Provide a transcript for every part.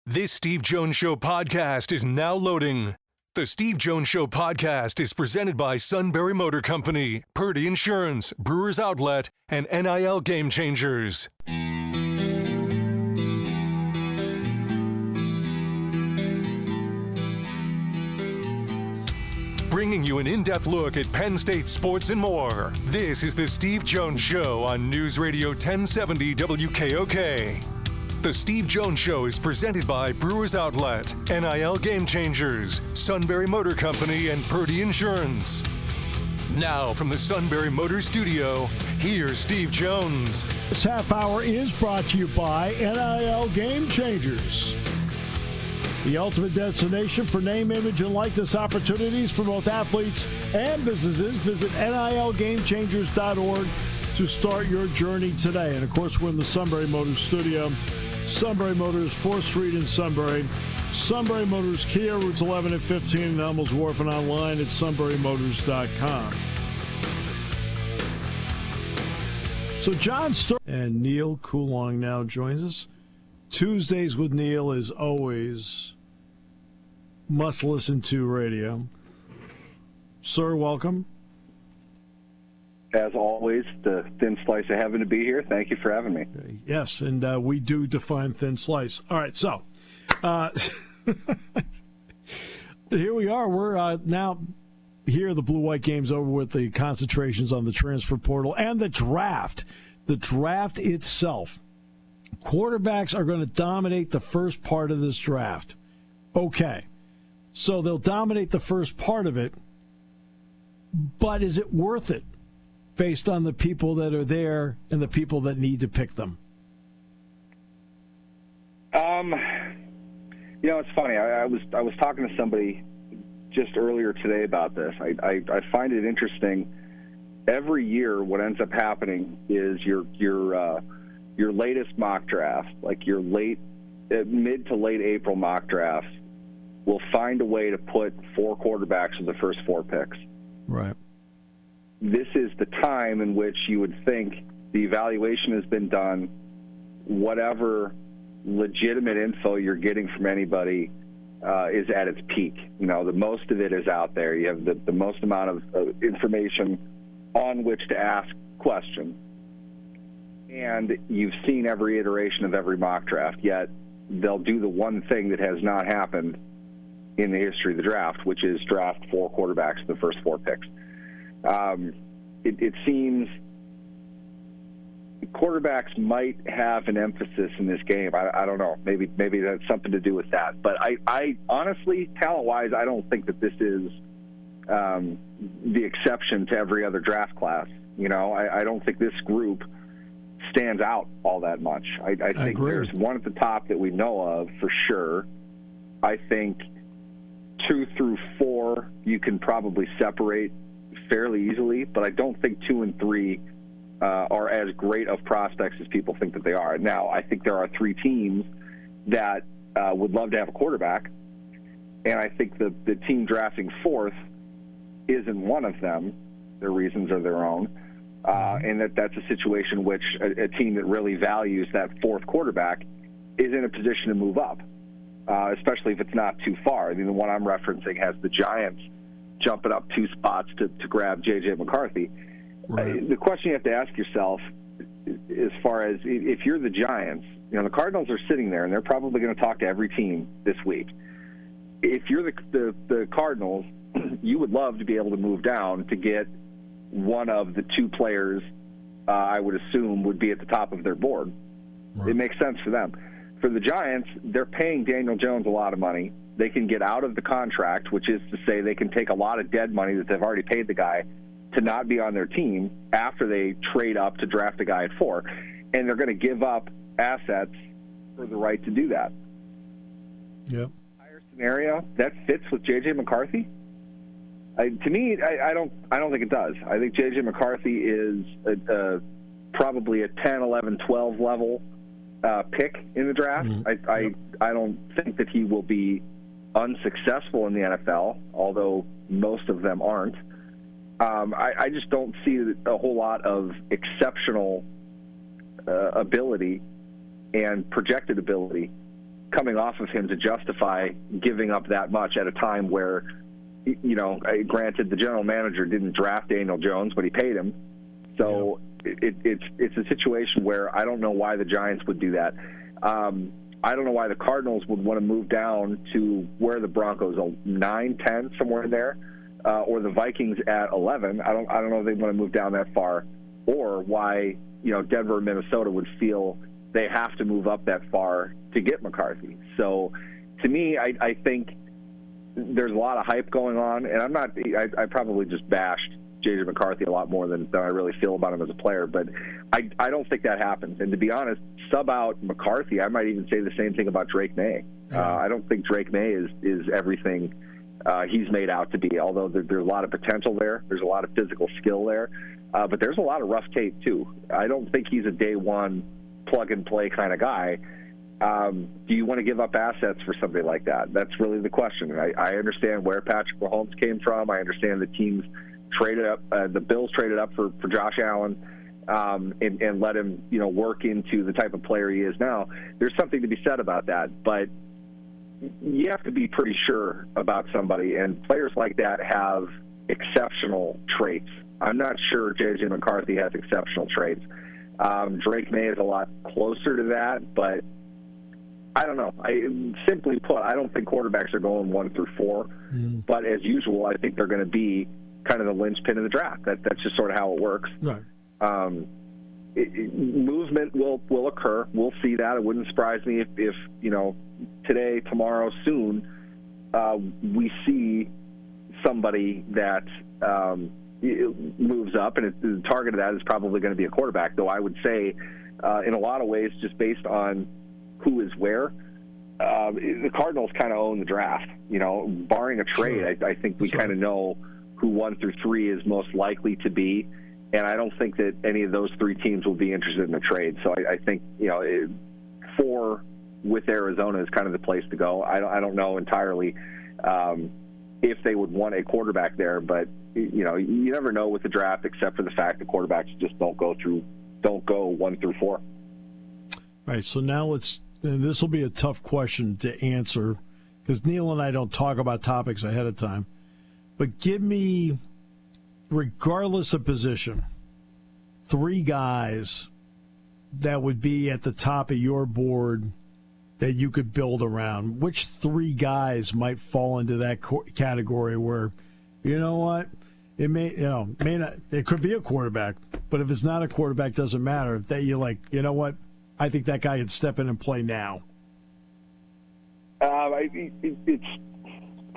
This Steve Jones Show podcast is now loading. The Steve Jones Show podcast is presented by Sunbury Motor Company, Purdy Insurance, Brewers Outlet, and NIL Game Changers. Bringing you an in-depth look at Penn State sports and more. This is the Steve Jones Show on News Radio 1070 WKOK. The Steve Jones Show is presented by Brewers Outlet, NIL Game Changers, Sunbury Motor Company, and Purdy Insurance. Now from the Sunbury Motor Studio, here's Steve Jones. This half hour is brought to you by NIL Game Changers. The ultimate destination for name, image, and likeness opportunities for both athletes and businesses. Visit NILGameChangers.org to start your journey today. And, of course, we're in the Sunbury Motors studio. Sunbury Motors, 4th Street in Sunbury. Sunbury Motors, Kia, routes 11 and 15 in Elmels Wharf, and online at sunburymotors.com. So John Stern and Neal Coolong now joins us. Tuesdays with Neal is always must-listen-to radio. Sir, welcome. As always, the thin slice of heaven to be here. Thank you for having me. Yes, and we do define thin slice. All right, so here we are. We're now here. The blue-white game's over with, the concentrations on the transfer portal and the draft. The draft itself. Quarterbacks are going to dominate the first part of this draft. Okay, so they'll dominate the first part of it, but is it worth it based on the people that are there and the people that need to pick them? It's funny. I was talking to somebody just earlier today about this. I find it interesting. Every year, what ends up happening is your latest mock draft, like your mid to late April mock drafts, will find a way to put 4 quarterbacks with the first 4 picks. Right. This is the time in which you would think the evaluation has been done, whatever legitimate info you're getting from anybody is at its peak. The most of it is out there. You have the most amount of information on which to ask questions. And you've seen every iteration of every mock draft, yet they'll do the one thing that has not happened in the history of the draft, which is draft 4 quarterbacks in the first 4 picks. It seems quarterbacks might have an emphasis in this game. I don't know. Maybe that's something to do with that. But I honestly, talent-wise, I don't think that this is the exception to every other draft class. I don't think this group stands out all that much. I think there's one at the top that we know of for sure. I think 2 through 4 you can probably separate fairly easily, but I don't think 2 and 3 are as great of prospects as people think that they are. Now, I think there are 3 teams that would love to have a quarterback, and I think the team drafting 4th isn't one of them. Their reasons are their own. And that's a situation which a team that really values that 4th quarterback is in a position to move up, especially if it's not too far. I mean, the one I'm referencing has the Giants jumping up 2 spots to grab J.J. McCarthy. Right. The question you have to ask yourself, as far as if you're the Giants, the Cardinals are sitting there, and they're probably going to talk to every team this week. If you're the Cardinals, you would love to be able to move down to get one of the 2 players I would assume would be at the top of their board. Right. It makes sense for them. For the Giants, they're paying Daniel Jones a lot of money. They can get out of the contract, which is to say they can take a lot of dead money that they've already paid the guy to not be on their team after they trade up to draft a guy at 4. And they're going to give up assets for the right to do that. Yep. Higher scenario, that fits with J.J. McCarthy? To me, I don't think it does. I think J.J. McCarthy is probably a 10, 11, 12 level pick in the draft. Mm-hmm. I don't think that he will be unsuccessful in the NFL, although most of them aren't. I just don't see a whole lot of exceptional ability and projected ability coming off of him to justify giving up that much at a time where, granted, the general manager didn't draft Daniel Jones, but he paid him. So it's a situation where I don't know why the Giants would do that. I don't know why the Cardinals would want to move down to where the Broncos, 9, 10, somewhere in there, or the Vikings at 11. I don't know if they want to move down that far, or why Denver and Minnesota would feel they have to move up that far to get McCarthy. So to me, I think there's a lot of hype going on, and I probably just bashed J.J. McCarthy a lot more than I really feel about him as a player, but I don't think that happens. And to be honest, sub out McCarthy, I might even say the same thing about Drake May. I don't think Drake May is everything he's made out to be, although there's a lot of potential there. There's a lot of physical skill there, but there's a lot of rough tape too. I don't think he's a day one plug-and-play kind of guy. Do you want to give up assets for somebody like that? That's really the question. I understand where Patrick Mahomes came from. I understand the teams traded up, the Bills traded up for Josh Allen and let him, work into the type of player he is now. There's something to be said about that, but you have to be pretty sure about somebody, and players like that have exceptional traits. I'm not sure J.J. McCarthy has exceptional traits. Drake May is a lot closer to that, but I don't know. Simply put, I don't think quarterbacks are going 1 through 4, but as usual, I think they're going to be kind of the linchpin of the draft. That's just sort of how it works. Right. Movement will occur. We'll see that. It wouldn't surprise me if today, tomorrow, soon, we see somebody that moves up, and the target of that is probably going to be a quarterback, though I would say in a lot of ways, just based on who is where, the Cardinals kind of own the draft. Barring a trade, I think we kind of know who 1 through 3 is most likely to be, and I don't think that any of those 3 teams will be interested in a trade. So I think 4 with Arizona is kind of the place to go. I don't know entirely if they would want a quarterback there, but you never know with the draft, except for the fact that quarterbacks just don't go 1 through 4. Right. So now and this will be a tough question to answer because Neal and I don't talk about topics ahead of time. But give me, regardless of position, 3 guys that would be at the top of your board that you could build around. Which 3 guys might fall into that category where, you know what, it may not, it could be a quarterback, but if it's not a quarterback, doesn't matter. That you're like, you know what, I think that guy could step in and play now. It's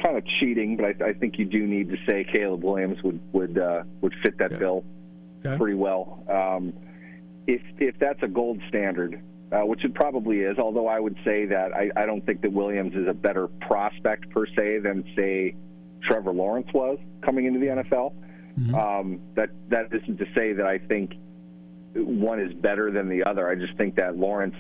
kind of cheating, but I think you do need to say Caleb Williams would fit that bill pretty well. If that's a gold standard, which it probably is, although I would say that I don't think that Williams is a better prospect per se than, say, Trevor Lawrence was coming into the NFL. That isn't to say that I think one is better than the other. I just think that Lawrence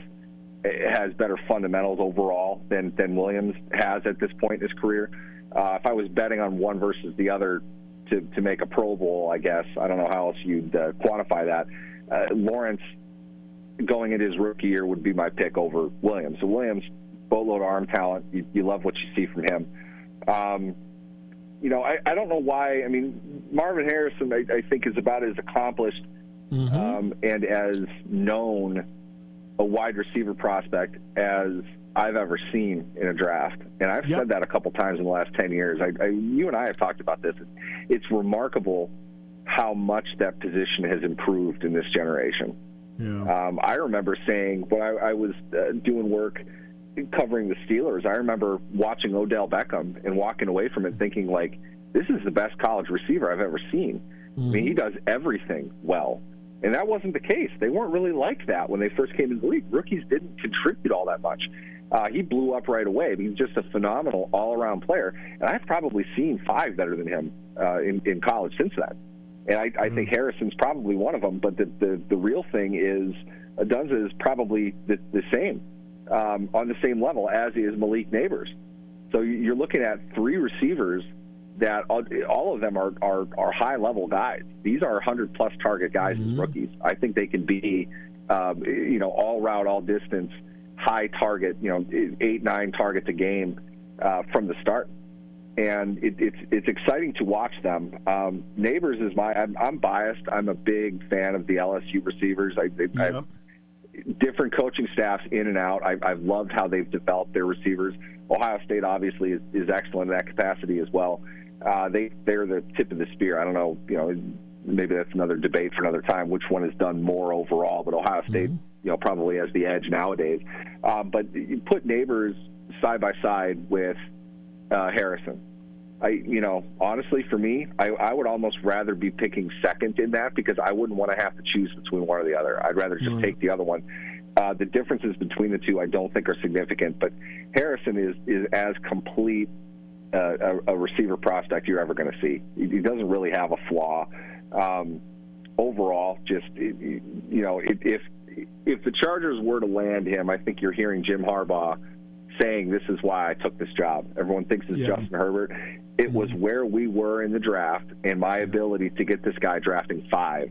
has better fundamentals overall than Williams has at this point in his career. If I was betting on one versus the other to make a Pro Bowl, I guess, I don't know how else you'd quantify that. Lawrence, going into his rookie year, would be my pick over Williams. So Williams, boatload of arm talent. You love what you see from him. I don't know why. I mean, Marvin Harrison, I think, is about as accomplished and as known a wide receiver prospect as I've ever seen in a draft. And I've said that a couple times in the last 10 years. You and I have talked about this. It's remarkable how much that position has improved in this generation. Yeah. I remember saying when I was doing work covering the Steelers, I remember watching Odell Beckham and walking away from it thinking, like, this is the best college receiver I've ever seen. I mean, he does everything well. And that wasn't the case. They weren't really like that when they first came into the league. Rookies didn't contribute all that much. He blew up right away. He's just a phenomenal all-around player. And I've probably seen 5 better than him in college since then. And I think Harrison's probably one of them. But the real thing is Adunza is probably the same, on the same level as is Malik Neighbors. So you're looking at 3 receivers that all of them are high-level guys. These are 100-plus target guys as rookies. I think they can be, all route, all distance, high target, 8-9 targets a game from the start. And it's exciting to watch them. Neighbors is I'm biased. I'm a big fan of the LSU receivers. I've different coaching staffs in and out. I've loved how they've developed their receivers. Ohio State obviously is excellent in that capacity as well. They're the tip of the spear. I don't know, maybe that's another debate for another time, which one has done more overall, but Ohio State, probably has the edge nowadays. But you put Neighbors side by side with Harrison. Honestly, for me, I would almost rather be picking second in that, because I wouldn't want to have to choose between one or the other. I'd rather just take the other one. The differences between the two I don't think are significant, but Harrison is as complete a receiver prospect you're ever going to see. He doesn't really have a flaw. Overall, just, if the Chargers were to land him, I think you're hearing Jim Harbaugh saying, this is why I took this job. Everyone thinks it's Justin Herbert. It was where we were in the draft and my ability to get this guy drafting 5,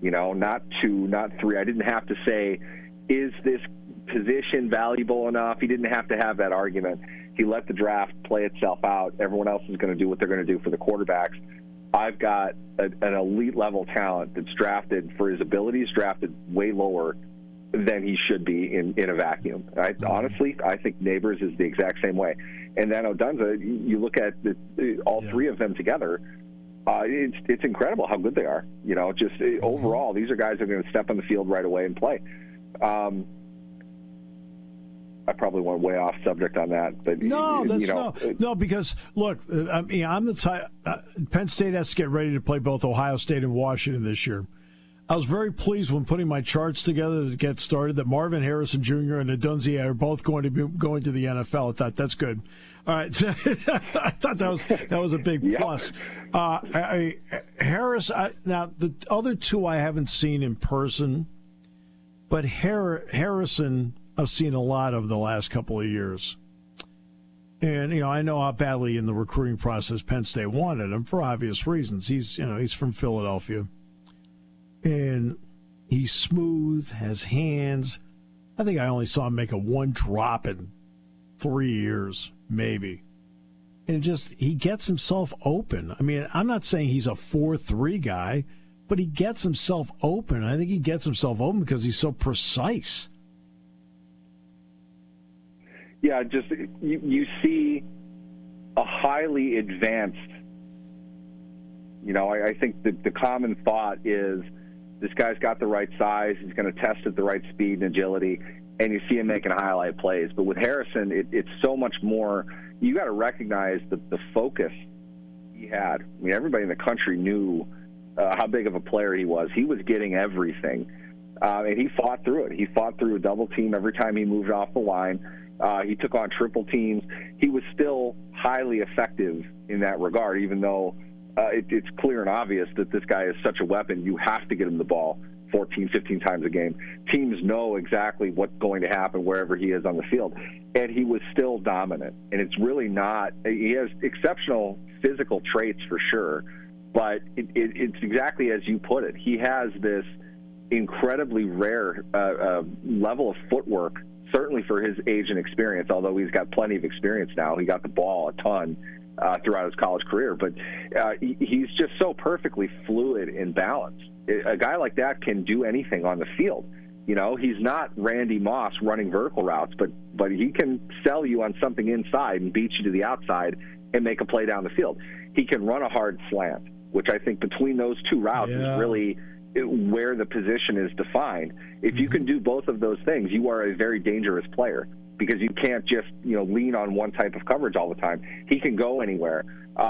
not 2, not 3. I didn't have to say, is this position valuable enough? He didn't have to have that argument. He let the draft play itself out. Everyone else is going to do what they're going to do for the quarterbacks. I've got an elite level talent that's drafted for his abilities, drafted way lower than he should be in a vacuum. Honestly, I think Neighbors is the exact same way. And then Odunze, you look at all three of them together, it's incredible how good they are. Overall, these are guys that are going to step on the field right away and play. I probably went way off subject on that, but no, because look, I'm the type. Penn State has to get ready to play both Ohio State and Washington this year. I was very pleased when putting my charts together to get started that Marvin Harrison Jr. and Odunze are both going to be going to the NFL. I thought that's good. All right, I thought that was a big plus. Harris. Now the other two I haven't seen in person, but Harrison I've seen a lot of the last couple of years. And, I know how badly in the recruiting process Penn State wanted him for obvious reasons. He's from Philadelphia. And he's smooth, has hands. I think I only saw him make a one drop in 3 years, maybe. And he gets himself open. I'm not saying he's a 4-3 guy, but he gets himself open. I think he gets himself open because he's so precise. Yeah, just you see a highly advanced, I think the common thought is this guy's got the right size, he's going to test at the right speed and agility, and you see him making highlight plays. But with Harrison, it's so much more. You got to recognize the focus he had. Everybody in the country knew how big of a player he was. He was getting everything, and he fought through it. He fought through a double team every time he moved off the line. He took on triple teams. He was still highly effective in that regard, even though it's clear and obvious that this guy is such a weapon. You have to get him the ball 14, 15 times a game. Teams know exactly what's going to happen wherever he is on the field. And he was still dominant. And it's really not – he has exceptional physical traits for sure, but it's exactly as you put it. He has this incredibly rare level of footwork, certainly for his age and experience, although he's got plenty of experience now. He got the ball a ton throughout his college career, but he's just so perfectly fluid and balanced. A guy like that can do anything on the field. He's not Randy Moss running vertical routes, but he can sell you on something inside and beat you to the outside and make a play down the field. He can run a hard slant, which I think between those two routes is really where the position is defined. If you can do both of those things, you are a very dangerous player, because you can't just lean on one type of coverage all the time. He can go anywhere.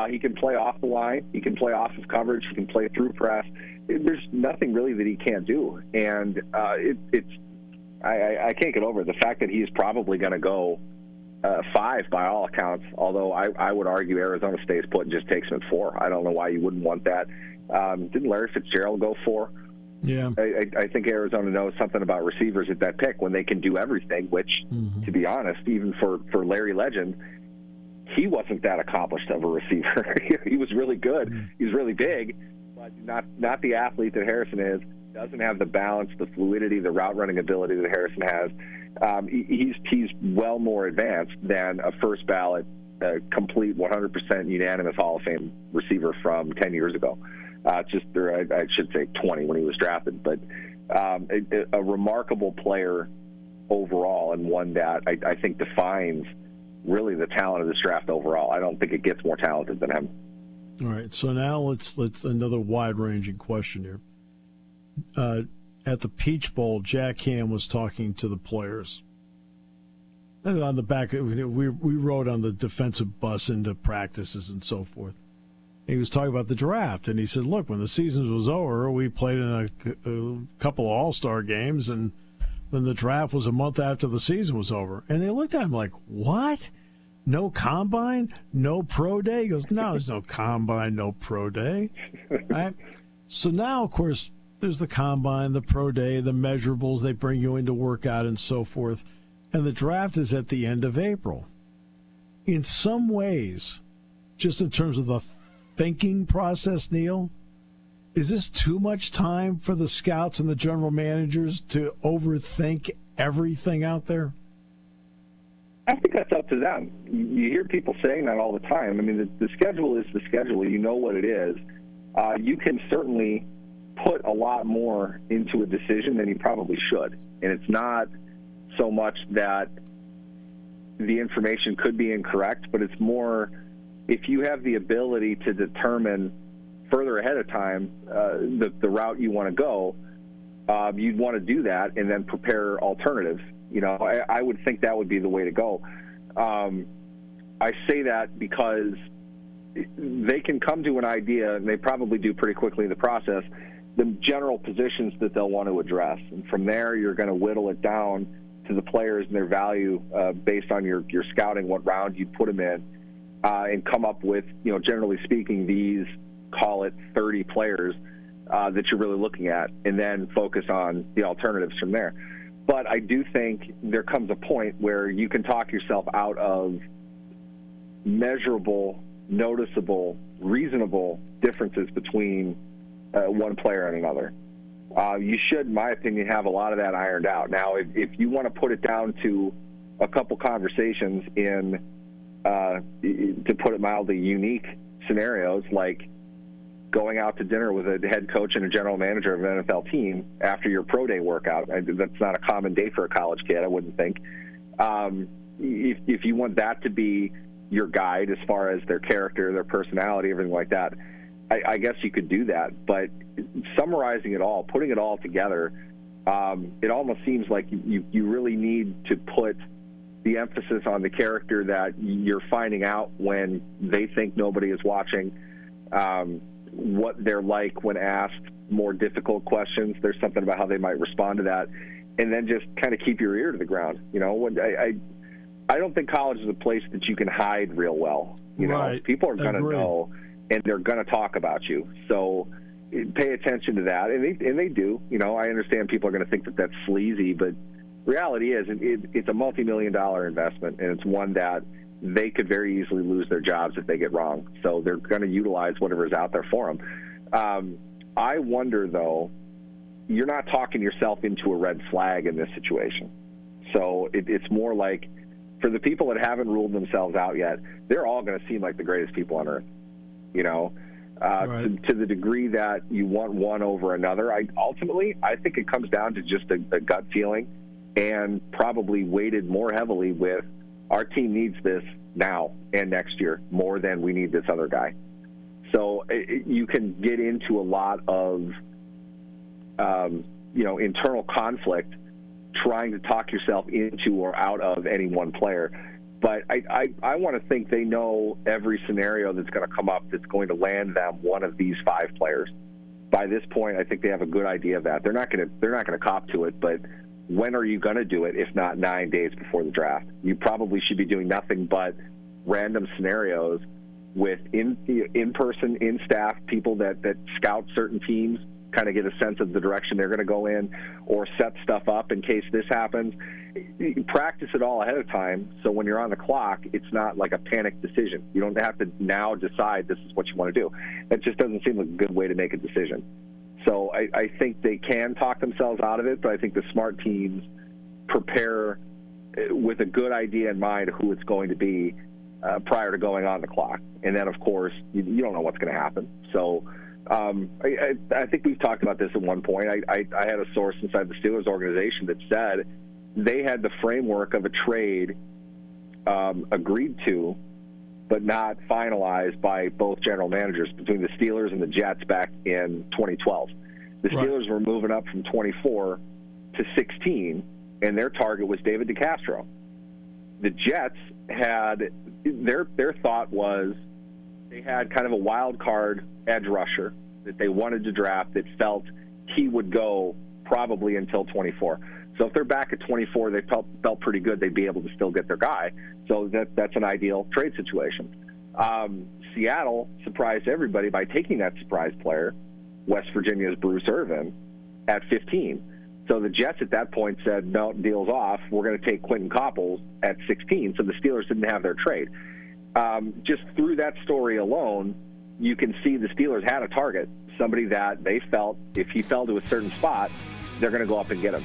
He can play off the line. He can play off of coverage. He can play through press. There's nothing really that he can't do. And I can't get over the fact that he's probably going to go 5 by all accounts, although I would argue Arizona stays put and just takes him at 4. I don't know why you wouldn't want that. Didn't Larry Fitzgerald go 4? Yeah. I think Arizona knows something about receivers at that pick when they can do everything, which, to be honest, even for Larry Legend, he wasn't that accomplished of a receiver. He was really good. He was really big, but not the athlete that Harrison is. Doesn't have the balance, the fluidity, the route running ability that Harrison has. he's well more advanced than a first ballot, complete 100% unanimous Hall of Fame receiver from 10 years ago. I should say 20 when he was drafted, but a remarkable player overall, and one that I think defines really the talent of this draft overall. I don't think it gets more talented than him. All right, so now let's another wide-ranging question here. At the Peach Bowl, Jack Ham was talking to the players. And on the back, we rode on the defensive bus into practices and so forth. He was talking about the draft, and he said, look, when the season was over, we played in a couple of all-star games, and then the draft was a month after the season was over. And they looked at him like, what? No combine? No pro day? He goes, no, there's no combine, no pro day. Right? So now, of course, there's the combine, the pro day, the measurables. They bring you in to work out and so forth. And the draft is at the end of April. In some ways, just in terms of the thinking process, Neal, is this too much time for the scouts and the general managers to overthink everything out there? I think that's up to them. You hear people saying that all the time. I mean, the schedule is the schedule. You know what it is. You can certainly put a lot more into a decision than you probably should. And it's not so much that the information could be incorrect, but it's more if you have the ability to determine further ahead of time the route you want to go, you'd want to do that and then prepare alternatives. You know, I would think that would be the way to go. I say that because they can come to an idea, and they probably do pretty quickly in the process, the general positions that they'll want to address. And from there, you're going to whittle it down to the players and their value based on your scouting, what round you put them in, and come up with, you know, generally speaking, these, call it 30 players that you're really looking at, and then focus on the alternatives from there. But I do think there comes a point where you can talk yourself out of measurable, noticeable, reasonable differences between one player and another. You should, in my opinion, have a lot of that ironed out. Now, if you want to put it down to a couple conversations in, to put it mildly, unique scenarios, like going out to dinner with a head coach and a general manager of an NFL team after your pro day workout. That's not a common day for a college kid, I wouldn't think. If you want that to be your guide as far as their character, their personality, everything like that, I guess you could do that. But summarizing it all, putting it all together, it almost seems like you really need to put the emphasis on the character that you're finding out when they think nobody is watching, what they're like when asked more difficult questions. There's something about how they might respond to that, and then just kind of keep your ear to the ground. You know, I don't think college is a place that you can hide real well. You know, people are going to know, and they're going to talk about you. So pay attention to that, and they do. You know, I understand people are going to think that that's sleazy, but reality is it's a multi-million-dollar investment, and it's one that they could very easily lose their jobs if they get wrong. So they're going to utilize whatever's out there for them. I wonder, though, you're not talking yourself into a red flag in this situation. So it's more like, for the people that haven't ruled themselves out yet, they're all going to seem like the greatest people on earth. You know, to the degree that you want one over another, ultimately, I think it comes down to just a gut feeling, and probably weighted more heavily with, our team needs this now and next year more than we need this other guy. So you can get into a lot of, internal conflict trying to talk yourself into or out of any one player. But I want to think they know every scenario that's going to come up that's going to land them one of these 5 players. By this point, I think they have a good idea of that. They're not going to cop to it, but when are you going to do it if not 9 days before the draft? You probably should be doing nothing but random scenarios with in-person, in-staff people that scout certain teams, kind of get a sense of the direction they're going to go in, or set stuff up in case this happens. Practice it all ahead of time, so when you're on the clock, it's not like a panic decision. You don't have to now decide this is what you want to do. That just doesn't seem like a good way to make a decision. So I think they can talk themselves out of it, but I think the smart teams prepare with a good idea in mind who it's going to be prior to going on the clock. And then, of course, you don't know what's going to happen. So I think we've talked about this at one point. I had a source inside the Steelers organization that said they had the framework of a trade agreed to, but not finalized by both general managers between the Steelers and the Jets back in 2012. The Steelers were moving up from 24 to 16, and their target was David DeCastro. The Jets had their thought was they had kind of a wild card edge rusher that they wanted to draft that felt he would go probably until 24. So if they're back at 24, they felt pretty good they'd be able to still get their guy. So that's an ideal trade situation. Seattle surprised everybody by taking that surprise player, West Virginia's Bruce Irvin, at 15. So the Jets at that point said, no, deal's off. We're going to take Quentin Copples at 16. So the Steelers didn't have their trade. Just through that story alone, you can see the Steelers had a target, somebody that they felt if he fell to a certain spot, they're going to go up and get him.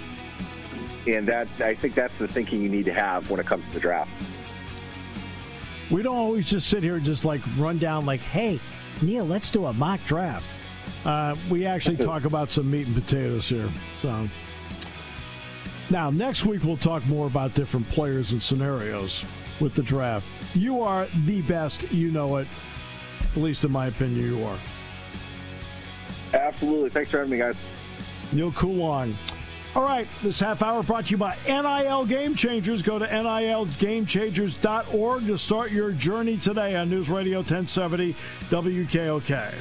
And I think that's the thinking you need to have when it comes to the draft. We don't always just sit here and just run down hey, Neal, let's do a mock draft. We actually talk about some meat and potatoes here. So now, next week we'll talk more about different players and scenarios with the draft. You are the best. You know it. At least in my opinion, you are. Absolutely. Thanks for having me, guys. Neal Coolong. All right, this half hour brought to you by NIL Game Changers. Go to nilgamechangers.org to start your journey today on News Radio 1070 WKOK.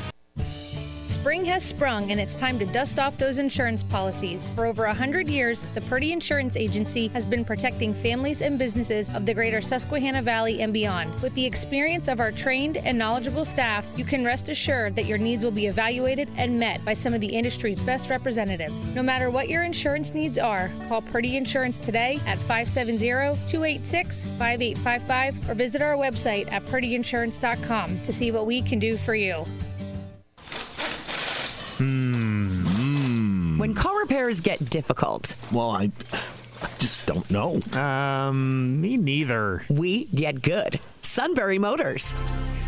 Spring has sprung, and it's time to dust off those insurance policies. For over 100 years, the Purdy Insurance Agency has been protecting families and businesses of the greater Susquehanna Valley and beyond. With the experience of our trained and knowledgeable staff, you can rest assured that your needs will be evaluated and met by some of the industry's best representatives. No matter what your insurance needs are, call Purdy Insurance today at 570-286-5855 or visit our website at purdyinsurance.com to see what we can do for you. When car repairs get difficult. Well, I just don't know. Me neither. We get good. Sunbury Motors.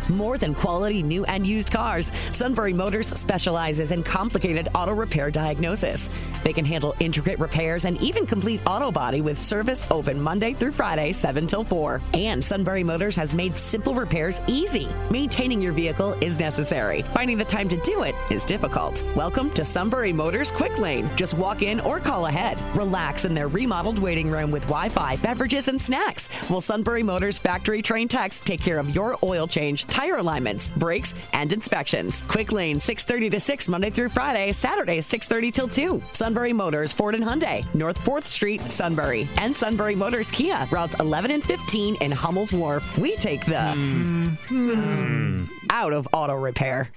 More than quality new and used cars, Sunbury Motors specializes in complicated auto repair diagnosis. They can handle intricate repairs and even complete auto body with service open Monday through Friday, 7 till 4. And Sunbury Motors has made simple repairs easy. Maintaining your vehicle is necessary. Finding the time to do it is difficult. Welcome to Sunbury Motors Quick Lane. Just walk in or call ahead. Relax in their remodeled waiting room with Wi-Fi, beverages, and snacks. While Sunbury Motors factory-trained techs take care of your oil change, tire alignments, brakes, and inspections. Quick Lane, 6:30 to 6, Monday through Friday, Saturday, 6:30 till 2. Sunbury Motors, Ford and Hyundai, North 4th Street, Sunbury. And Sunbury Motors Kia, routes 11 and 15 in Hummel's Wharf. We take the out of auto repair.